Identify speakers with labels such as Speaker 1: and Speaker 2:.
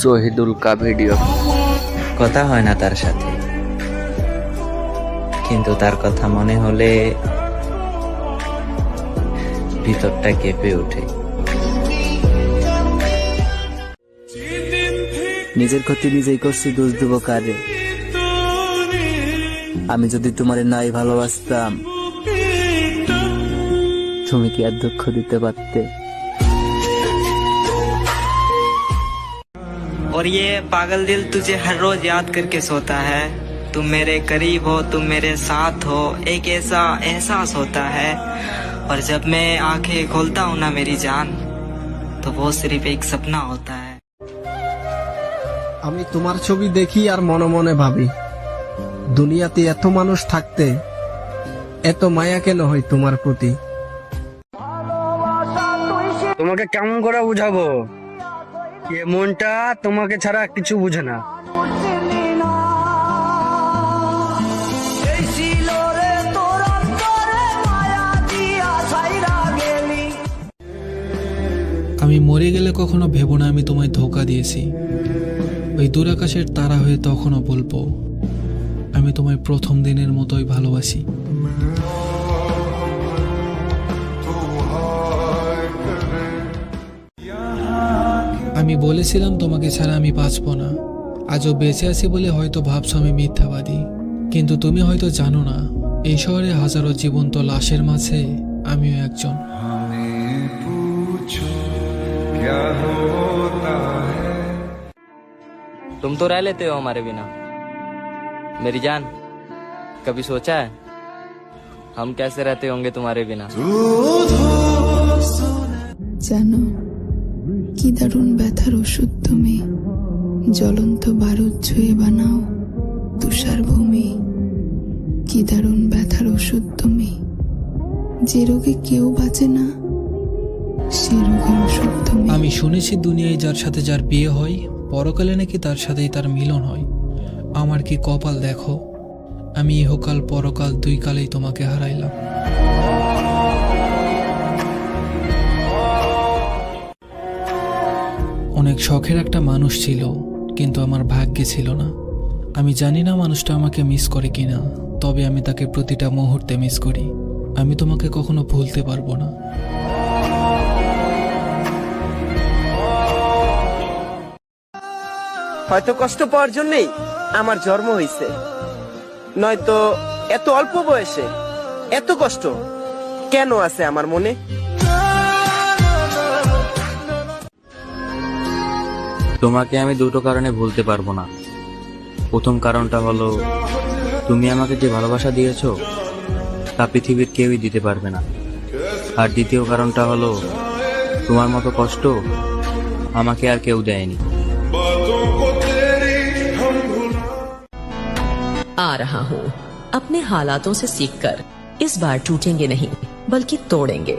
Speaker 1: শহীদুল কা ভিডিও।
Speaker 2: কথা হয় না তার সাথে, কিন্তু তার কথা মনে হলে ভিতরটা কেঁপে ওঠে।
Speaker 3: নিজের ক্ষতি নিজেই করছি, দোষ দেব কারে? আমি যদি তোমারে নাই ভালোবাসতাম, তুমি কি আর দুঃখ দিতে পারতে?
Speaker 4: और ये पागल दिल तुझे हर रोज याद करके सोता है। तुम मेरे करीब हो, तुम मेरे साथ हो, एक ऐसा एहसास होता है। और जब मैं आंखें खोलता हूँ ना मेरी जान, तो वो सिर्फ एक सपना होता है।
Speaker 5: আমি তোমার ছবি দেখি আর মনে মনে ভাবি, দুনিয়াতে এত মানুষ থাকতে এত মায়া কেন হয় তোমার প্রতি?
Speaker 6: তোমাকে কেমন করে বুঝাবো, এ মনটা তোমাকে ছাড়া কিছু বুঝে না।
Speaker 7: আমি মরে গেলে কখনো ভেবো না আমি তোমায় ধোকা দিয়েছি। ওই দূরাকাশের তারা হয়ে তখনও বলবো আমি তোমায় প্রথম দিনের মতোই ভালোবাসি। আমি বলেছিলাম তোমাকে ছাড়া আমি বাঁচব না। আজও বেঁচে আছি বলে হয়তো ভাবছো আমি মিথ্যাবাদী, কিন্তু তুমি হয়তো জানো না এই শহরে হাজারো জীবন্ত লাশের মাঝে আমিও একজন।
Speaker 1: तुम तो रह लेते हो हमारे बिना मेरी जान, कभी सोचा है हम कैसे रहते होंगे तुम्हारे बिना?
Speaker 8: জানো কি দারুণ ব্যথার ওষুধ তুমি, জ্বলন্ত বারুদ ছুঁয়ে বানাও তুষার ভূমি। কি দারুণ ব্যথার ওষুধ তুমি, যে রোগে কেউ বাঁচে না সে রোগের ওষুধ তুমি।
Speaker 7: আমি শুনেছি দুনিয়ায় যার সাথে যার বিয়ে হয় পরকালে নাকি তার সাথেই তার মিলন হয়। আমার কি কপাল দেখো, আমি ইহকাল পরকাল দুই কালেই তোমাকে হারাইলাম। অনেক শখের একটা মানুষ ছিল, কিন্তু আমার ভাগ্যে ছিল না। আমি জানি না মানুষটা আমাকে মিস করে কিনা, তবে আমি তাকে প্রতিটা মুহূর্তে মিস করি। আমি তোমাকে কখনো ভুলতে পারবো না।
Speaker 9: হয়তো কষ্ট পাওয়ার জন্যই আমার জন্ম হয়েছে, নয়তো এত অল্প বয়সে এত কষ্ট কেন আছে আমার মনে?
Speaker 1: তোমাকে আমি দুটো কারণে ভুলতে পারবো না। প্রথম কারণটা হলো তুমি আমাকে যে ভালোবাসা দিয়েছো তা পৃথিবীর কেউই দিতে পারবে না। আর দ্বিতীয় কারণটা হলো তোমার মতো কষ্ট আমাকে আর কেউ দেয়নি।
Speaker 10: आ रहा हूँ अपने हालातों से सीखकर, इस बार टूटेंगे नहीं बल्कि तोड़ेंगे।